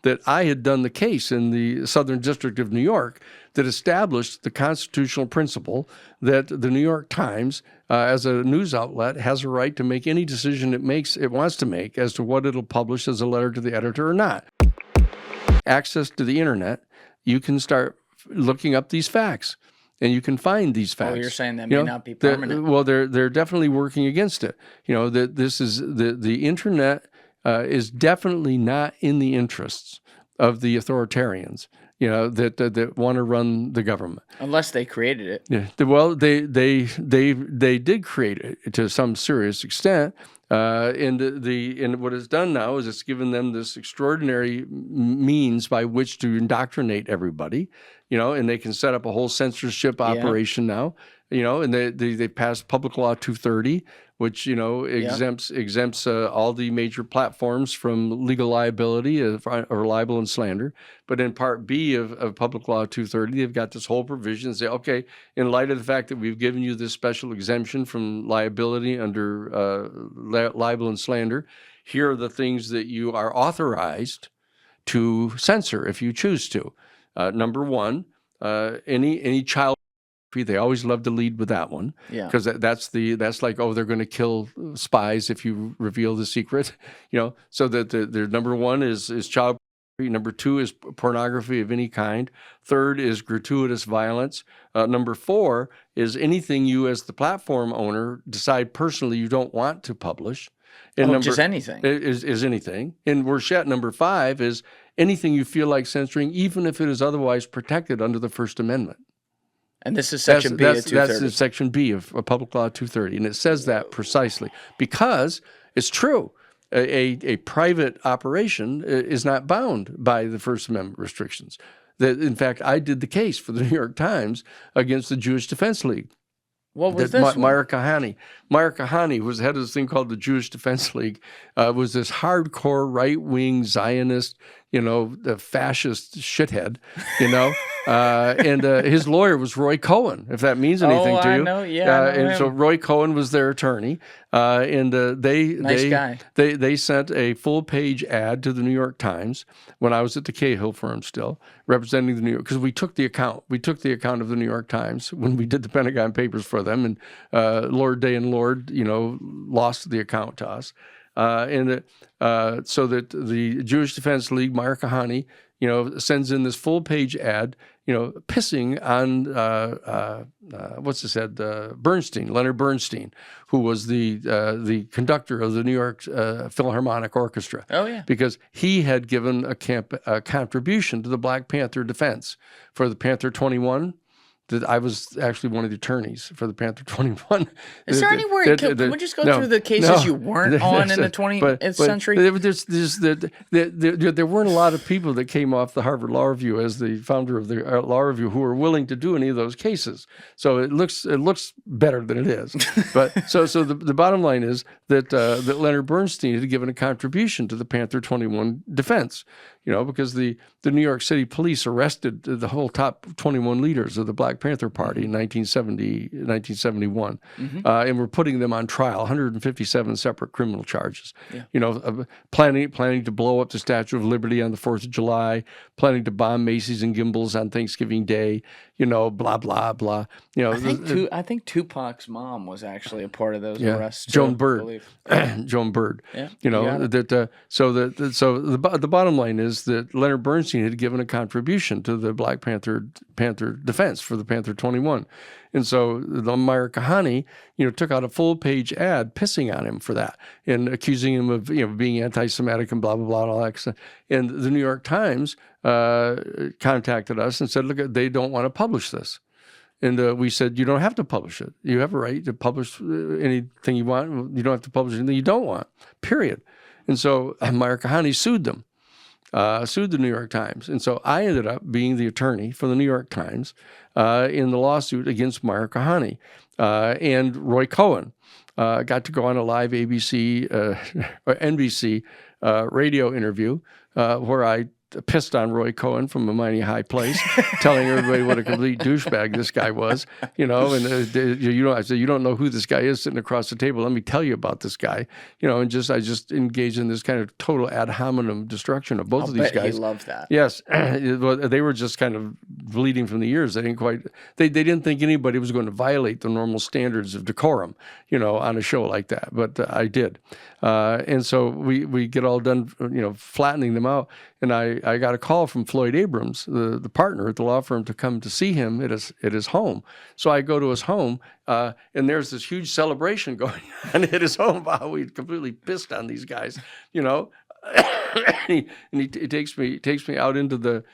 that I had done the case in the Southern District of New York that established the constitutional principle that the New York Times, as a news outlet, has a right to make any decision it wants to make as to what it'll publish as a letter to the editor or not. Access to the internet, you can start looking up these facts. And you can find these facts. Oh, you're saying that may not be permanent. Well, they're definitely working against it. That this is the internet is definitely not in the interests of the authoritarians. That want to run the government. Unless they created it. Yeah. Well, they did create it to some serious extent. And what it's done now is it's given them this extraordinary means by which to indoctrinate everybody, and they can set up a whole censorship operation now, and they passed Public Law 230, which, exempts all the major platforms from legal liability or libel and slander. But in Part B of Public Law 230, they've got this whole provision that say, okay, in light of the fact that we've given you this special exemption from liability under libel and slander, here are the things that you are authorized to censor if you choose to. Number one, any child. They always love to lead with that one, because that's like, oh, they're going to kill spies if you reveal the secret, So that the number one is child pornography. Number two is pornography of any kind. Third is gratuitous violence. Number four is anything you, as the platform owner, decide personally you don't want to publish. And just anything is anything. And worse yet, number five is anything you feel like censoring, even if it is otherwise protected under the First Amendment. And this is Section B of 230. That's Section B of Public Law 230, and it says that precisely because it's true. A private operation is not bound by the First Amendment restrictions. In fact, I did the case for the New York Times against the Jewish Defense League. What was this one? Meir Kahane. Meir Kahane was head of this thing called the Jewish Defense League, was this hardcore right-wing Zionist, the fascist shithead, and his lawyer was Roy Cohn, if that means anything to you. I know, yeah. And so Roy Cohn was their attorney, and they sent a full-page ad to the New York Times when I was at the Cahill firm still, representing the New York, because we took the account of the New York Times when we did the Pentagon Papers for them, and Lord Day and Lord, lost the account to us. So that the Jewish Defense League, Meir Kahane, sends in this full-page ad, pissing on Leonard Bernstein, who was the conductor of the New York Philharmonic Orchestra. Oh yeah, because he had given a contribution to the Black Panther defense for the Panther 21. That I was actually one of the attorneys for the Panther 21. Is there anywhere? Can we just go through the cases you weren't on in the 20th century? There weren't a lot of people that came off the Harvard Law Review as the founder of the Law Review who were willing to do any of those cases. So it looks better than it is. But so the bottom line is that Leonard Bernstein had given a contribution to the Panther 21 defense. Because the New York City police arrested the whole top 21 leaders of the Black Panther Party in 1971, and were putting them on trial, 157 separate criminal charges. Yeah. Planning to blow up the Statue of Liberty on the 4th of July, planning to bomb Macy's and Gimbel's on Thanksgiving Day, blah, blah, blah. I think Tupac's mom was actually a part of those arrests. Joan Bird. Joan Bird. Yeah. So the bottom line is that Leonard Bernstein had given a contribution to the Black Panther defense for the Panther 21. And so the Meir Kahane, took out a full-page ad pissing on him for that and accusing him of, being anti-Semitic and blah, blah, blah, and all that stuff. And the New York Times contacted us and said, look, they don't want to publish this. And we said, you don't have to publish it. You have a right to publish anything you want. You don't have to publish anything you don't want, period. And so Meir Kahane sued them. Sued the New York Times. And so I ended up being the attorney for the New York Times in the lawsuit against Meir Kahane. And Roy Cohn got to go on a live ABC or NBC radio interview where I pissed on Roy Cohn from a mighty high place, telling everybody what a complete douchebag this guy was, and I said, you don't know who this guy is sitting across the table. Let me tell you about this guy, and I just engaged in this kind of total ad hominem destruction of both of these guys. He loved that. Yes, they were just kind of bleeding from the ears. They didn't think anybody was going to violate the normal standards of decorum, on a show like that, but I did, and so we get all done, flattening them out. And I got a call from Floyd Abrams, the partner at the law firm, to come to see him at his home. So I go to his home, and there's this huge celebration going on at his home. Wow, we completely pissed on these guys, and he takes me out into the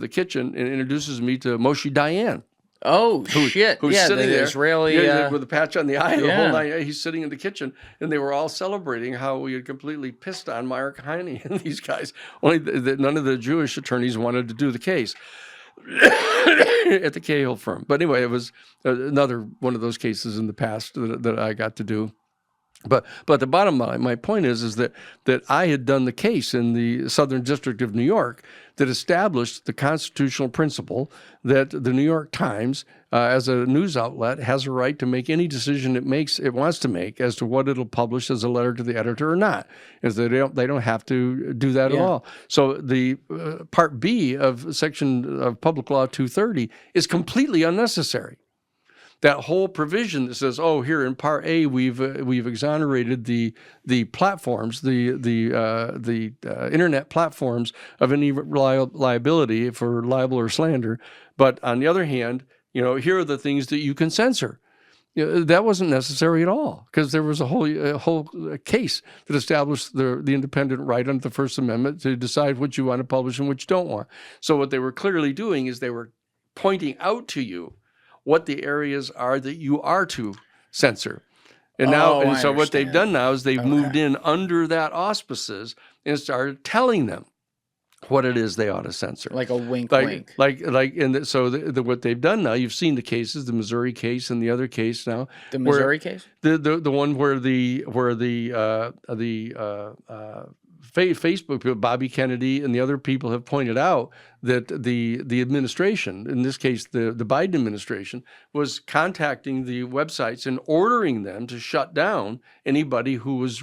kitchen and introduces me to Moshe Dayan. Oh, shit. Who's sitting the there, Israeli... with a patch on the eye the whole night. He's sitting in the kitchen, and they were all celebrating how we had completely pissed on Mark Heine and these guys. Only none of the Jewish attorneys wanted to do the case at the Cahill firm. But anyway, it was another one of those cases in the past that I got to do. But the bottom line, my point is that I had done the case in the Southern District of New York that established the constitutional principle that the New York Times, as a news outlet, has a right to make any decision it wants to make as to what it'll publish as a letter to the editor or not. Is they don't have to do that at all. So the Part B of Section of Public Law 230 is completely unnecessary. That whole provision that says, "Oh, here in Part A, we've exonerated the platforms, the internet platforms of any liability for libel or slander," but on the other hand, here are the things that you can censor. That wasn't necessary at all, because there was a whole case that established the independent right under the First Amendment to decide what you want to publish and what you don't want. So what they were clearly doing is they were pointing out to you what the areas are that you are to censor. And so what they've done now is they've moved in under that auspices and started telling them what it is they ought to censor. Like a wink, wink. So what they've done now, you've seen the cases, the Missouri case and the other case now. The Missouri case? The one where the Facebook people, Bobby Kennedy and the other people, have pointed out that the administration, in this case the Biden administration, was contacting the websites and ordering them to shut down anybody who was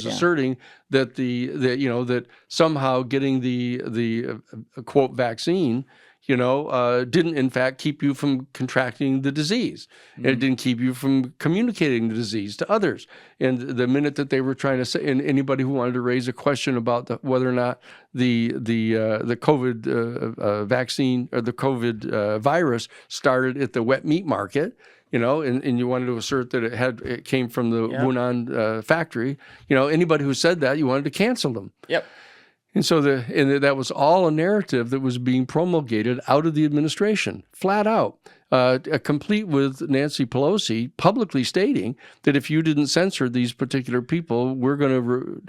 asserting that that somehow getting the quote vaccine didn't in fact keep you from contracting the disease. Mm-hmm. It didn't keep you from communicating the disease to others. And the minute that they were trying to say, and anybody who wanted to raise a question about whether or not the COVID vaccine or the COVID virus started at the wet meat market, and you wanted to assert that it came from the Wuhan factory, anybody who said that, you wanted to cancel them. Yep. And so that was all a narrative that was being promulgated out of the administration, flat out, complete with Nancy Pelosi publicly stating that if you didn't censor these particular people, we're going to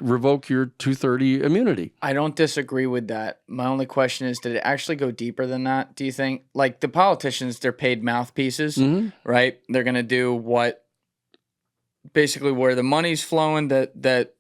revoke your 230 immunity. I don't disagree with that. My only question is, did it actually go deeper than that, do you think? Like the politicians, they're paid mouthpieces, right? They're going to do basically where the money's flowing that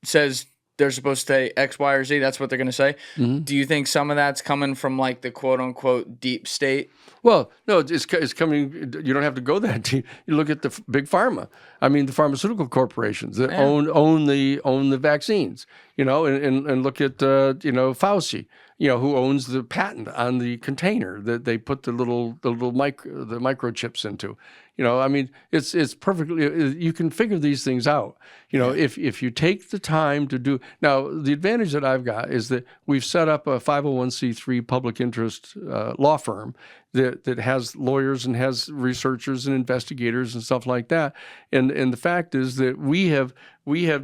says they're supposed to say X, Y, or Z. That's what they're going to say. Mm-hmm. Do you think some of that's coming from like the quote unquote deep state? Well, no, it's coming. You don't have to go that deep. You look at the big pharma. I mean, the pharmaceutical corporations that own the vaccines. And look at Fauci. Who owns the patent on the container that they put the microchips into. I mean, it's perfectly. You can figure these things out. If you take the time to do. Now, the advantage that I've got is that we've set up a 501c3 public interest law firm that has lawyers and has researchers and investigators and stuff like that. And the fact is that we have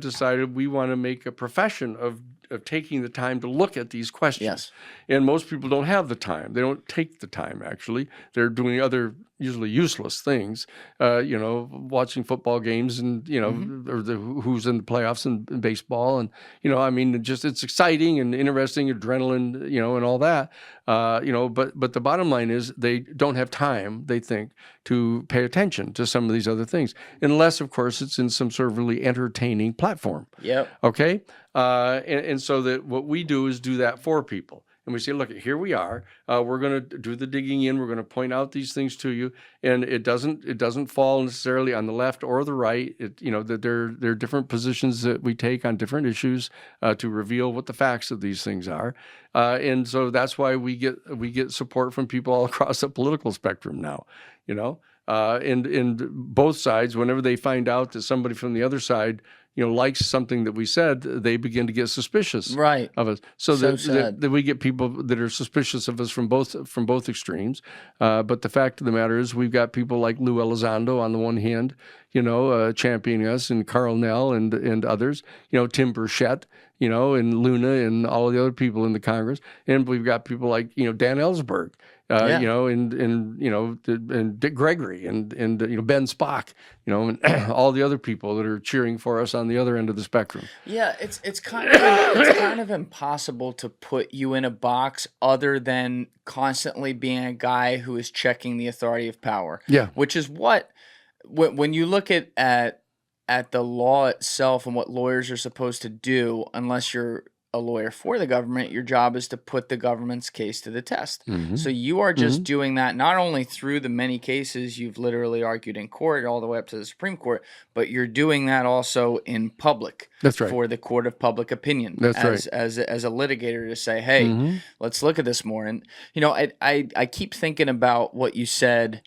decided we want to make a profession of taking the time to look at these questions. Yes. And most people don't have the time. They don't take the time, actually. They're doing other usually useless things, watching football games and, or who's in the playoffs in baseball. And, it's exciting and interesting, adrenaline, and all that. But the bottom line is they don't have time, they think, to pay attention to some of these other things, unless, of course, it's in some sort of really entertaining platform. Yep. Okay? And so that what we do is do that for people. and we say, look, here we are. We're going to do the digging in. We're going to point out these things to you, and it doesn't fall necessarily on the left or the right. That there are different positions that we take on different issues to reveal what the facts of these things are, and so that's why we get support from people all across the political spectrum now. And both sides, whenever they find out that somebody from the other side, likes something that we said, they begin to get suspicious of us. So that we get people that are suspicious of us from both extremes. But the fact of the matter is, we've got people like Lou Elizondo on the one hand, championing us, and Carl Nell and others, Tim Burchett, and Luna and all the other people in the Congress, and we've got people like Dan Ellsberg. And Dick Gregory and Ben Spock, and all the other people that are cheering for us on the other end of the spectrum. Yeah, it's kind of impossible to put you in a box other than constantly being a guy who is checking the authority of power. Yeah, which is when you look at the law itself and what lawyers are supposed to do, unless you're a lawyer for the government, your job is to put the government's case to the test. So you are just doing that not only through the many cases you've literally argued in court all the way up to the Supreme Court, but you're doing that also in public. That's right. For the court of public opinion. That's right. As a litigator to say, hey, let's look at this more. And I keep thinking about what you said.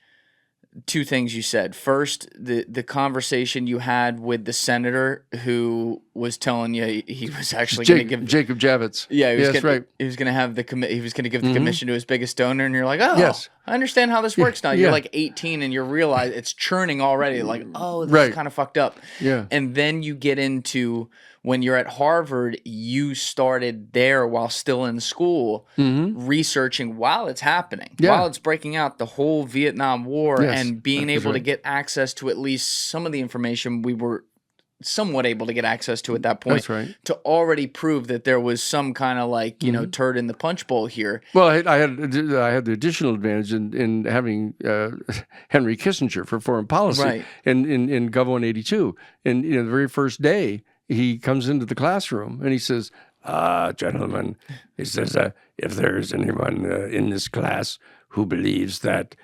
Two things you said. First, the conversation you had with the senator who was telling you he was actually going to give Jacob Javits. Yeah, he was going to have he was going to give the commission to his biggest donor, and you're like, oh, yes. I understand how this works now. You're like 18 and you realize it's churning already. Like, oh, this is kind of fucked up. Yeah, and then you get into when you're at Harvard, you started there while still in school, researching while it's happening, while it's breaking out, the whole Vietnam War, and being able to get access to at least some of the information we were somewhat able to get access to at that point. That's right. To already prove that there was some kind of turd in the punch bowl here. Well, I had the additional advantage in having Henry Kissinger for foreign policy in Gov 182, and the very first day, he comes into the classroom and he says, gentlemen, he says, if there's anyone in this class who believes that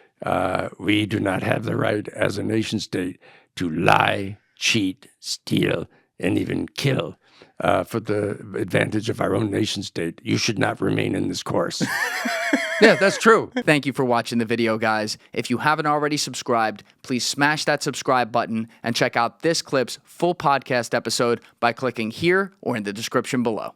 we do not have the right as a nation state to lie, cheat, steal, and even kill for the advantage of our own nation state, you should not remain in this course. Yeah, that's true. Thank you for watching the video, guys. If you haven't already subscribed, please smash that subscribe button and check out this clip's full podcast episode by clicking here or in the description below.